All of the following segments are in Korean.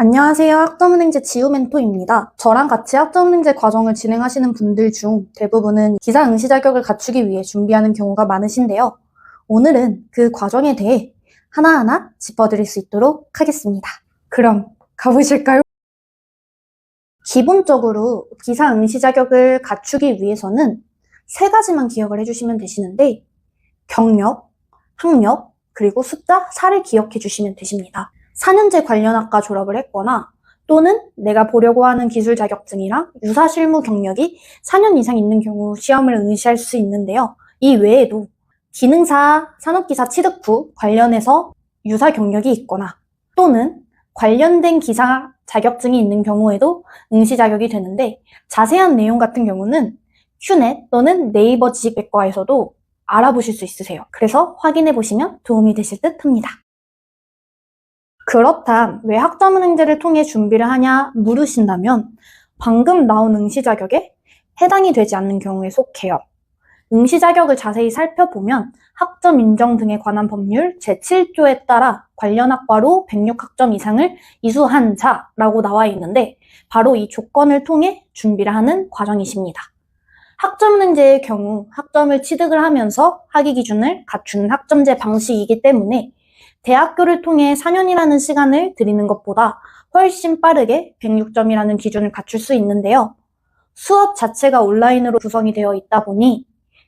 안녕하세요. 학점은행제 지우 멘토입니다. 저랑 같이 학점은행제 과정을 진행하시는 분들 중 대부분은 기사 응시 자격을 갖추기 위해 준비하는 경우가 많으신데요. 오늘은 그 과정에 대해 하나하나 짚어드릴 수 있도록 하겠습니다. 그럼 가보실까요? 기본적으로 기사 응시 자격을 갖추기 위해서는 세 가지만 기억을 해주시면 되시는데 경력, 학력, 그리고 숫자 4를 기억해 주시면 되십니다. 4년제 관련 학과 졸업을 했거나 또는 내가 보려고 하는 기술 자격증이랑 유사 실무 경력이 4년 이상 있는 경우 시험을 응시할 수 있는데요. 이 외에도 기능사, 산업기사 취득 후 관련해서 유사 경력이 있거나 또는 관련된 기사 자격증이 있는 경우에도 응시 자격이 되는데 자세한 내용 같은 경우는 큐넷 또는 네이버 지식백과에서도 알아보실 수 있으세요. 그래서 확인해 보시면 도움이 되실 듯 합니다. 그렇담 왜 학점은행제를 통해 준비를 하냐 물으신다면 방금 나온 응시 자격에 해당이 되지 않는 경우에 속해요. 응시 자격을 자세히 살펴보면 학점 인정 등에 관한 법률 제7조에 따라 관련 학과로 106학점 이상을 이수한 자라고 나와 있는데 바로 이 조건을 통해 준비를 하는 과정이십니다. 학점은행제의 경우 학점을 취득을 하면서 학위 기준을 갖추는 학점제 방식이기 때문에 대학교를 통해 4년이라는 시간을 들이는 것보다 훨씬 빠르게 106점이라는 기준을 갖출 수 있는데요. 수업 자체가 온라인으로 구성이 되어 있다 보니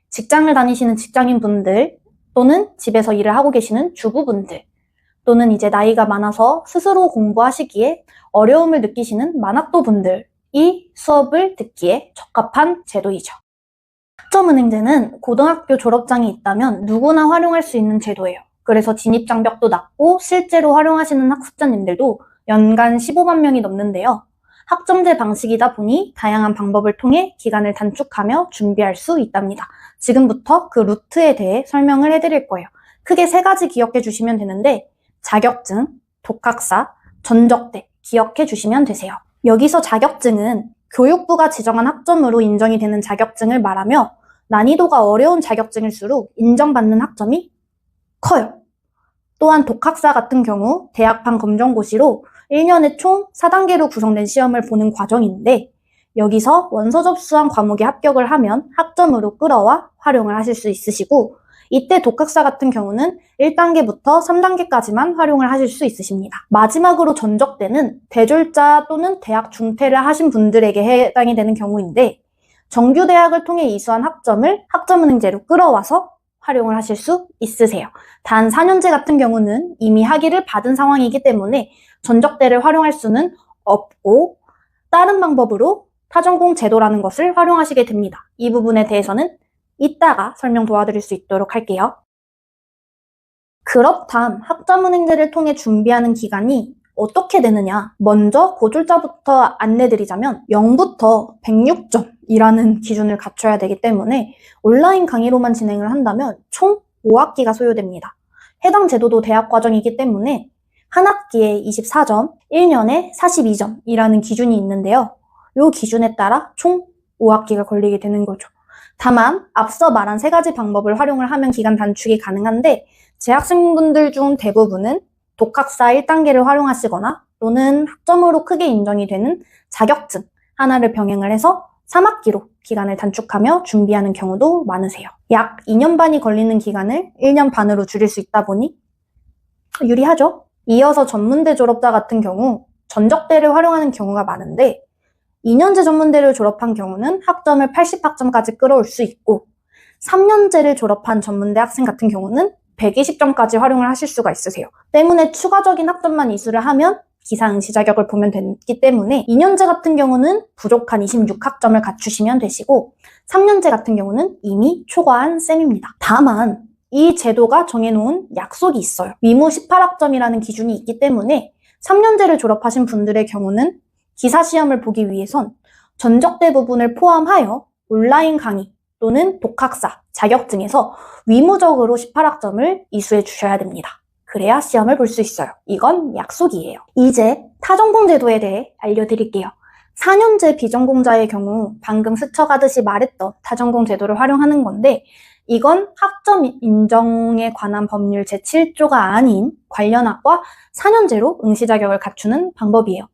직장을 다니시는 직장인분들 또는 집에서 일을 하고 계시는 주부분들 또는 이제 나이가 많아서 스스로 공부하시기에 어려움을 느끼시는 만학도분들이 수업을 듣기에 적합한 제도이죠. 학점은행제는 고등학교 졸업장이 있다면 누구나 활용할 수 있는 제도예요. 그래서 진입장벽도 낮고 실제로 활용하시는 학습자님들도 연간 15만 명이 넘는데요. 학점제 방식이다 보니 다양한 방법을 통해 기간을 단축하며 준비할 수 있답니다. 지금부터 그 루트에 대해 설명을 해드릴 거예요. 크게 세 가지 기억해 주시면 되는데 자격증, 독학사, 전적대 기억해 주시면 되세요. 여기서 자격증은 교육부가 지정한 학점으로 인정이 되는 자격증을 말하며 난이도가 어려운 자격증일수록 인정받는 학점이 커요. 또한 독학사 같은 경우 대학판 검정고시로 1년에 총 4단계로 구성된 시험을 보는 과정인데 여기서 원서 접수한 과목에 합격을 하면 학점으로 끌어와 활용을 하실 수 있으시고 이때 독학사 같은 경우는 1단계부터 3단계까지만 활용을 하실 수 있으십니다. 마지막으로 전적대는 대졸자 또는 대학 중퇴를 하신 분들에게 해당이 되는 경우인데 정규대학을 통해 이수한 학점을 학점은행제로 끌어와서 활용을 하실 수 있으세요. 단 4년제 같은 경우는 이미 학위를 받은 상황이기 때문에 전적대를 활용할 수는 없고 다른 방법으로 타전공 제도라는 것을 활용하시게 됩니다. 이 부분에 대해서는 이따가 설명 도와드릴 수 있도록 할게요. 그렇담 학점은행제를 통해 준비하는 기간이 어떻게 되느냐? 먼저 고졸자부터 안내드리자면 0부터 106점이라는 기준을 갖춰야 되기 때문에 온라인 강의로만 진행을 한다면 총 5학기가 소요됩니다. 해당 제도도 대학 과정이기 때문에 한 학기에 24점, 1년에 42점이라는 기준이 있는데요. 이 기준에 따라 총 5학기가 걸리게 되는 거죠. 다만 앞서 말한 세 가지 방법을 활용을 하면 기간 단축이 가능한데 재학생분들 중 대부분은 독학사 1단계를 활용하시거나 또는 학점으로 크게 인정이 되는 자격증 하나를 병행을 해서 3학기로 기간을 단축하며 준비하는 경우도 많으세요. 약 2년 반이 걸리는 기간을 1년 반으로 줄일 수 있다 보니 유리하죠? 이어서 전문대 졸업자 같은 경우 전적대를 활용하는 경우가 많은데 2년제 전문대를 졸업한 경우는 학점을 80학점까지 끌어올 수 있고 3년제를 졸업한 전문대 학생 같은 경우는 120점까지 활용을 하실 수가 있으세요. 때문에 추가적인 학점만 이수를 하면 기사 응시 자격을 보면 되기 때문에 2년제 같은 경우는 부족한 26학점을 갖추시면 되시고 3년제 같은 경우는 이미 초과한 셈입니다. 다만 이 제도가 정해놓은 약속이 있어요. 위무 18학점이라는 기준이 있기 때문에 3년제를 졸업하신 분들의 경우는 기사 시험을 보기 위해선 전적대 부분을 포함하여 온라인 강의 또는 독학사, 자격증에서 위무적으로 18학점을 이수해 주셔야 됩니다. 그래야 시험을 볼 수 있어요. 이건 약속이에요. 이제 타전공 제도에 대해 알려드릴게요. 4년제 비전공자의 경우 방금 스쳐가듯이 말했던 타전공 제도를 활용하는 건데 이건 학점 인정에 관한 법률 제7조가 아닌 관련 학과 4년제로 응시 자격을 갖추는 방법이에요.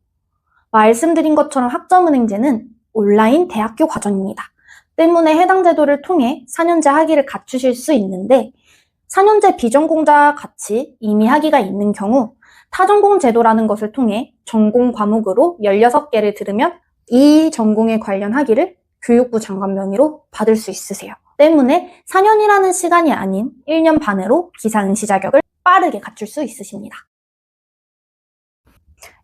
말씀드린 것처럼 학점은행제는 온라인 대학교 과정입니다. 때문에 해당 제도를 통해 4년제 학위를 갖추실 수 있는데 4년제 비전공자 같이 이미 학위가 있는 경우 타전공 제도라는 것을 통해 전공 과목으로 16개를 들으면 이 전공에 관련 학위를 교육부 장관 명의로 받을 수 있으세요. 때문에 4년이라는 시간이 아닌 1년 반으로 기사 응시 자격을 빠르게 갖출 수 있으십니다.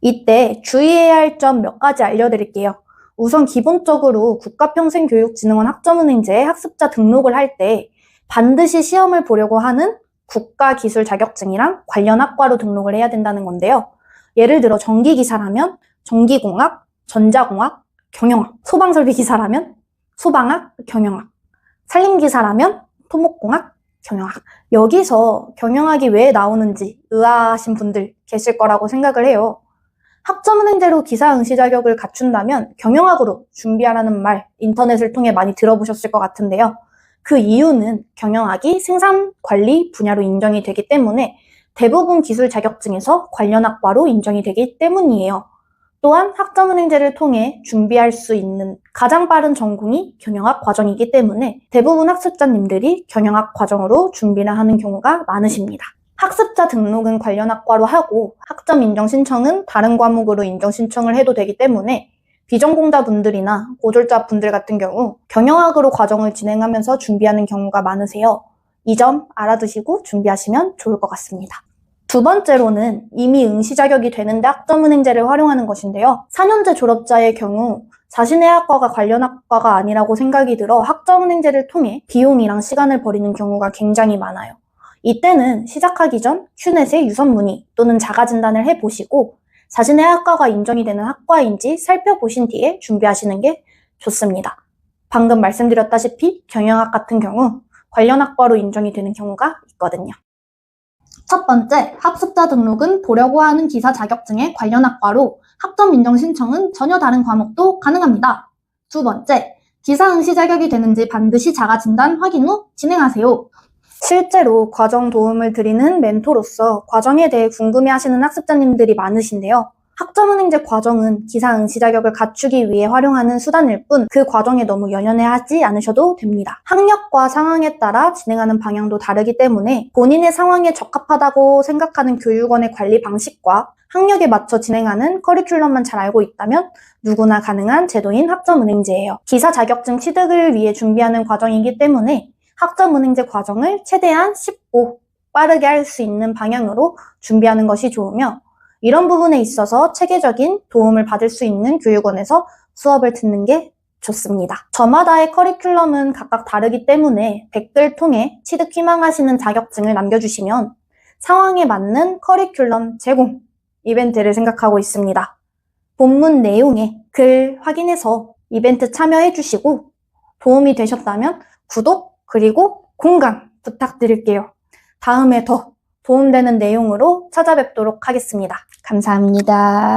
이때 주의해야 할 점 몇 가지 알려드릴게요. 우선 기본적으로 국가평생교육진흥원 학점은행제에 학습자 등록을 할 때 반드시 시험을 보려고 하는 국가기술 자격증이랑 관련 학과로 등록을 해야 된다는 건데요. 예를 들어 전기기사라면 전기공학, 전자공학, 경영학, 소방설비기사라면 소방학, 경영학, 산림기사라면 토목공학, 경영학. 여기서 경영학이 왜 나오는지 의아하신 분들 계실 거라고 생각을 해요. 학점은행제로 기사 응시 자격을 갖춘다면 경영학으로 준비하라는 말 인터넷을 통해 많이 들어보셨을 것 같은데요. 그 이유는 경영학이 생산 관리 분야로 인정이 되기 때문에 대부분 기술 자격증에서 관련 학과로 인정이 되기 때문이에요. 또한 학점은행제를 통해 준비할 수 있는 가장 빠른 전공이 경영학 과정이기 때문에 대부분 학습자님들이 경영학 과정으로 준비를 하는 경우가 많으십니다. 학습자 등록은 관련 학과로 하고 학점 인정 신청은 다른 과목으로 인정 신청을 해도 되기 때문에 비전공자분들이나 고졸자 분들 같은 경우 경영학으로 과정을 진행하면서 준비하는 경우가 많으세요. 이 점 알아두시고 준비하시면 좋을 것 같습니다. 두 번째로는 이미 응시 자격이 되는데 학점은행제를 활용하는 것인데요. 4년제 졸업자의 경우 자신의 학과가 관련 학과가 아니라고 생각이 들어 학점은행제를 통해 비용이랑 시간을 버리는 경우가 굉장히 많아요. 이때는 시작하기 전 큐넷에 유선 문의 또는 자가진단을 해보시고 자신의 학과가 인정이 되는 학과인지 살펴보신 뒤에 준비하시는 게 좋습니다. 방금 말씀드렸다시피 경영학 같은 경우 관련 학과로 인정이 되는 경우가 있거든요. 첫 번째, 학습자 등록은 보려고 하는 기사 자격증의 관련 학과로 학점 인정 신청은 전혀 다른 과목도 가능합니다. 두 번째, 기사 응시 자격이 되는지 반드시 자가진단 확인 후 진행하세요. 실제로 과정 도움을 드리는 멘토로서 과정에 대해 궁금해하시는 학습자님들이 많으신데요. 학점은행제 과정은 기사 응시 자격을 갖추기 위해 활용하는 수단일 뿐 그 과정에 너무 연연해하지 않으셔도 됩니다. 학력과 상황에 따라 진행하는 방향도 다르기 때문에 본인의 상황에 적합하다고 생각하는 교육원의 관리 방식과 학력에 맞춰 진행하는 커리큘럼만 잘 알고 있다면 누구나 가능한 제도인 학점은행제예요. 기사 자격증 취득을 위해 준비하는 과정이기 때문에 학점은행제 과정을 최대한 쉽고 빠르게 할 수 있는 방향으로 준비하는 것이 좋으며 이런 부분에 있어서 체계적인 도움을 받을 수 있는 교육원에서 수업을 듣는 게 좋습니다. 저마다의 커리큘럼은 각각 다르기 때문에 댓글 통해 취득 희망하시는 자격증을 남겨주시면 상황에 맞는 커리큘럼 제공 이벤트를 생각하고 있습니다. 본문 내용에 글 확인해서 이벤트 참여해주시고 도움이 되셨다면 구독 그리고 공감 부탁드릴게요. 다음에 더 도움되는 내용으로 찾아뵙도록 하겠습니다. 감사합니다.